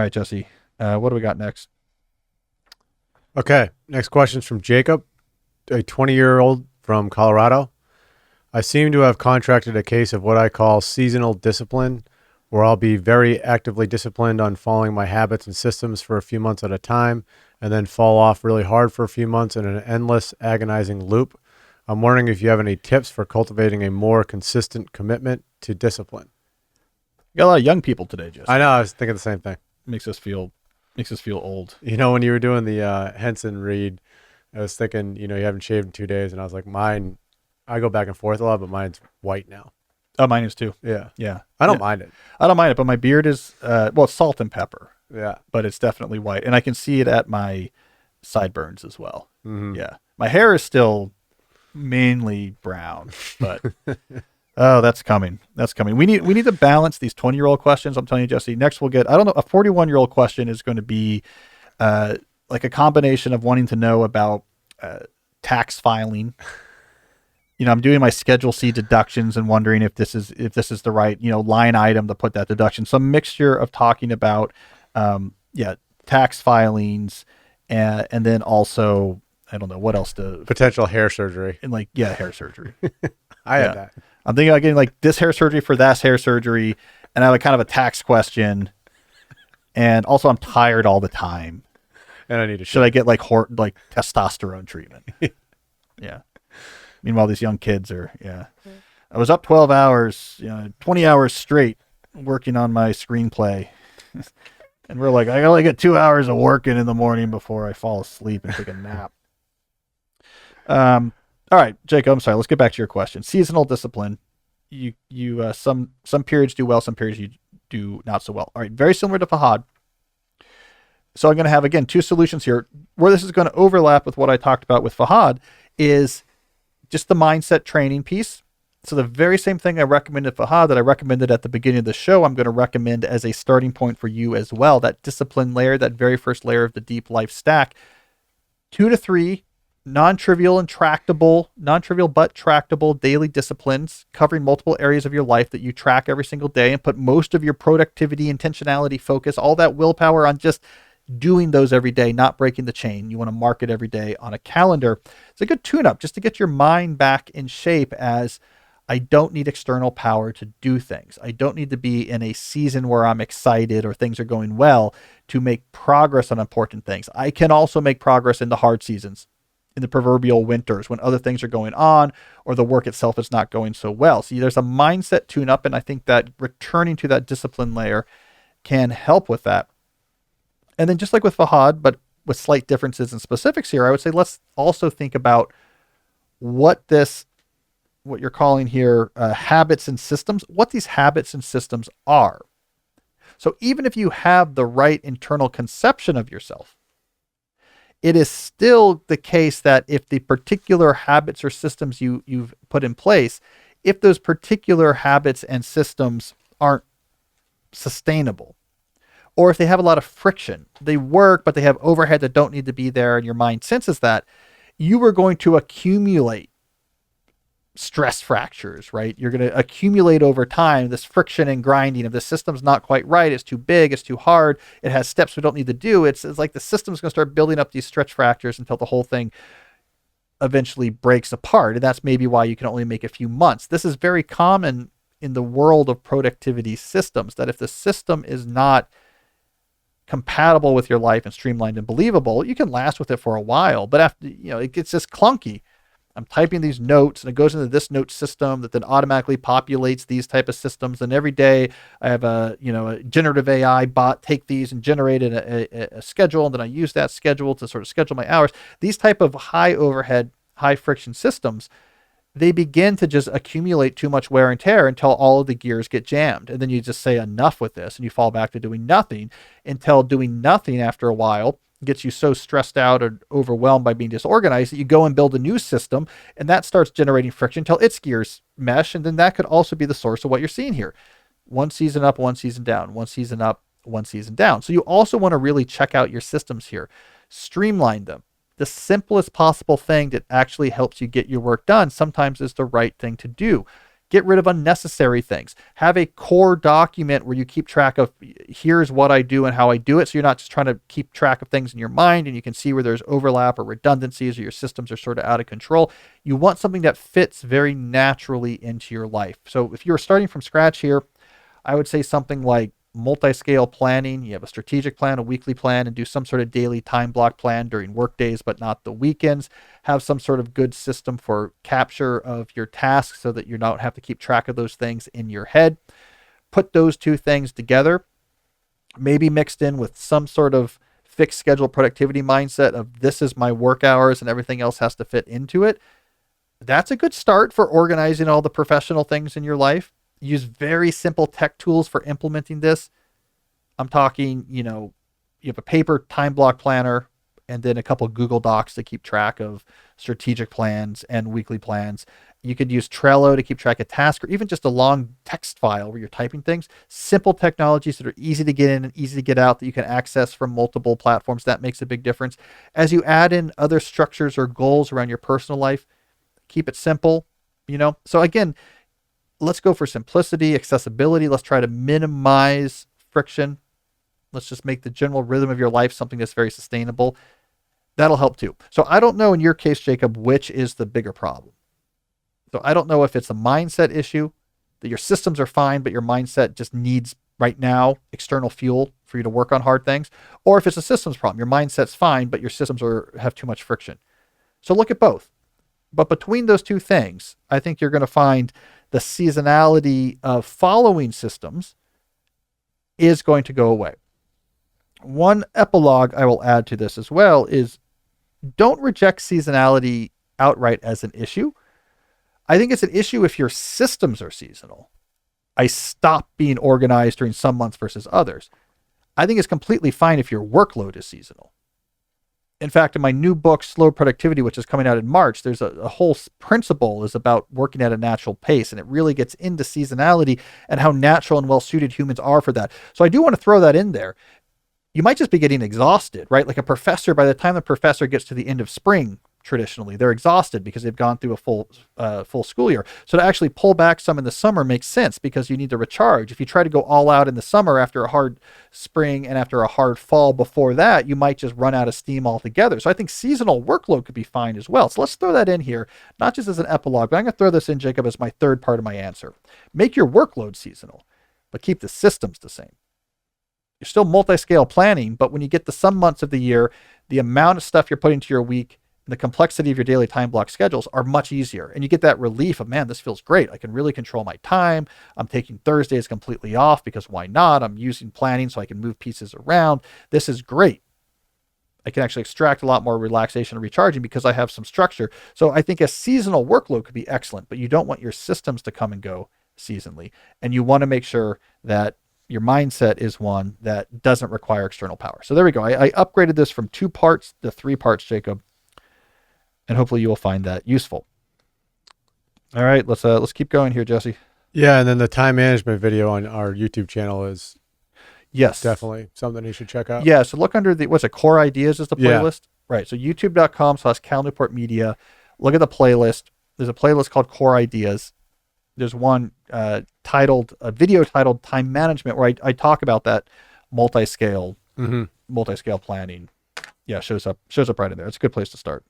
All right, Jesse. What do we got next? Okay, next question is from Jacob, a 20-year-old from Colorado. I seem to have contracted a case of what I call seasonal discipline, where I'll be very actively disciplined on following my habits and systems for a few months at a time, and then fall off really hard for a few months in an endless, agonizing loop. I'm wondering if you have any tips for cultivating a more consistent commitment to discipline. You got a lot of young people today, Jesse. I know, I was thinking the same thing. Makes us feel old. You know, when you were doing the Henson read, I was thinking, you haven't shaved in 2 days, and I was like, mine, I go back and forth a lot, but mine's white now. Oh, mine is too. Yeah. Yeah. I don't mind it. I don't mind it, but my beard is, it's salt and pepper. Yeah. But it's definitely white. And I can see it at my sideburns as well. Mm-hmm. Yeah. My hair is still mainly brown, but oh, that's coming. That's coming. We need to balance these 20-year-old questions. I'm telling you, Jesse. Next we'll get, I don't know, a 41-year-old question is going to be like a combination of wanting to know about tax filing. I'm doing my Schedule C deductions and wondering if this is the right, line item to put that deduction. Some mixture of talking about tax filings and then also, I don't know what else to potential hair surgery. And hair surgery. I had that. I'm thinking about getting like this hair surgery for that hair surgery, and I have a kind of a tax question. And also I'm tired all the time. And I need to should I get like testosterone treatment? Yeah. Meanwhile, these young kids are, I was up 12 hours, 20 hours straight working on my screenplay. And we're like, I only get 2 hours of working in the morning before I fall asleep and take a nap. All right, Jacob, I'm sorry. Let's get back to your question. Seasonal discipline. You some periods do well, some periods you do not so well. All right, very similar to Fahad. So I'm going to have, again, two solutions here. Where this is going to overlap with what I talked about with Fahad is just the mindset training piece. So the very same thing I recommended Fahad that I recommended at the beginning of the show, I'm going to recommend as a starting point for you as well. That discipline layer, that very first layer of the deep life stack. 2 to 3 non-trivial but tractable daily disciplines covering multiple areas of your life that you track every single day and put most of your productivity, intentionality, focus, all that willpower on just doing those every day, not breaking the chain. You want to mark it every day on a calendar. It's a good tune-up just to get your mind back in shape as I don't need external power to do things. I don't need to be in a season where I'm excited or things are going well to make progress on important things. I can also make progress in the hard seasons, in the proverbial winters when other things are going on or the work itself is not going so well. See, there's a mindset tune-up, and I think that returning to that discipline layer can help with that. And then just like with Fahad, but with slight differences and specifics here, I would say let's also think about what you're calling here habits and systems, what these habits and systems are. So even if you have the right internal conception of yourself, it is still the case that if the particular habits or systems you've put in place, if those particular habits and systems aren't sustainable, or if they have a lot of friction, they work, but they have overhead that don't need to be there, and your mind senses that, you are going to accumulate stress fractures, right? You're going to accumulate over time this friction and grinding of the system's not quite right. It's too big. It's too hard. It has steps we don't need to do. It's like the system's going to start building up these stretch fractures until the whole thing eventually breaks apart. And that's maybe why you can only make a few months. This is very common in the world of productivity systems, that if the system is not compatible with your life and streamlined and believable, you can last with it for a while. But after, it gets just clunky. I'm typing these notes and it goes into this note system that then automatically populates these type of systems. And every day I have a generative AI bot take these and generate a schedule. And then I use that schedule to sort of schedule my hours. These type of high overhead, high friction systems, they begin to just accumulate too much wear and tear until all of the gears get jammed. And then you just say enough with this and you fall back to doing nothing until doing nothing after a while gets you so stressed out or overwhelmed by being disorganized that you go and build a new system, and that starts generating friction until its gears mesh. And then that could also be the source of what you're seeing here. One season up, one season down, one season up, one season down. So you also want to really check out your systems here, streamline them. The simplest possible thing that actually helps you get your work done sometimes is the right thing to do. Get rid of unnecessary things. Have a core document where you keep track of here's what I do and how I do it. So you're not just trying to keep track of things in your mind and you can see where there's overlap or redundancies or your systems are sort of out of control. You want something that fits very naturally into your life. So if you're starting from scratch here, I would say something like multi-scale planning. You have a strategic plan, a weekly plan, and do some sort of daily time block plan during work days, but not the weekends. Have some sort of good system for capture of your tasks so that you don't have to keep track of those things in your head. Put those two things together, maybe mixed in with some sort of fixed schedule productivity mindset of this is my work hours and everything else has to fit into it. That's a good start for organizing all the professional things in your life. Use very simple tech tools for implementing this. I'm talking, you have a paper time block planner and then a couple of Google Docs to keep track of strategic plans and weekly plans. You could use Trello to keep track of tasks or even just a long text file where you're typing things. Simple technologies that are easy to get in and easy to get out that you can access from multiple platforms. That makes a big difference. As you add in other structures or goals around your personal life, keep it simple, So again, let's go for simplicity, accessibility. Let's try to minimize friction. Let's just make the general rhythm of your life something that's very sustainable. That'll help too. So I don't know in your case, Jacob, which is the bigger problem. So I don't know if it's a mindset issue, that your systems are fine, but your mindset just needs right now external fuel for you to work on hard things, or if it's a systems problem. Your mindset's fine, but your systems have too much friction. So look at both. But between those two things, I think you're going to find the seasonality of following systems is going to go away. One epilogue I will add to this as well is don't reject seasonality outright as an issue. I think it's an issue if your systems are seasonal. I stop being organized during some months versus others. I think it's completely fine if your workload is seasonal. In fact, in my new book, Slow Productivity, which is coming out in March, there's a whole principle is about working at a natural pace, and it really gets into seasonality and how natural and well-suited humans are for that. So I do want to throw that in there. You might just be getting exhausted, right? Like a professor, by the time the professor gets to the end of spring, traditionally, they're exhausted because they've gone through a full school year. So to actually pull back some in the summer makes sense because you need to recharge. If you try to go all out in the summer after a hard spring and after a hard fall before that, you might just run out of steam altogether. So I think seasonal workload could be fine as well. So let's throw that in here, not just as an epilogue, but I'm going to throw this in, Jacob, as my third part of my answer. Make your workload seasonal, but keep the systems the same. You're still multi-scale planning, but when you get to some months of the year, the amount of stuff you're putting to your week, the complexity of your daily time block schedules are much easier. And you get that relief of, man, this feels great. I can really control my time. I'm taking Thursdays completely off because why not? I'm using planning so I can move pieces around. This is great. I can actually extract a lot more relaxation and recharging because I have some structure. So I think a seasonal workload could be excellent, but you don't want your systems to come and go seasonally. And you want to make sure that your mindset is one that doesn't require external power. So there we go. I upgraded this from 2 parts to 3 parts, Jacob. And hopefully you will find that useful. All right, let's keep going here, Jesse. Yeah, and then the time management video on our YouTube channel is definitely something you should check out. Yeah, so look under Core Ideas is the playlist? Yeah. Right, so youtube.com/Cal Newport Media. Look at the playlist. There's a playlist called Core Ideas. There's one video titled Time Management where I talk about that multi-scale planning. Yeah, shows up right in there. It's a good place to start.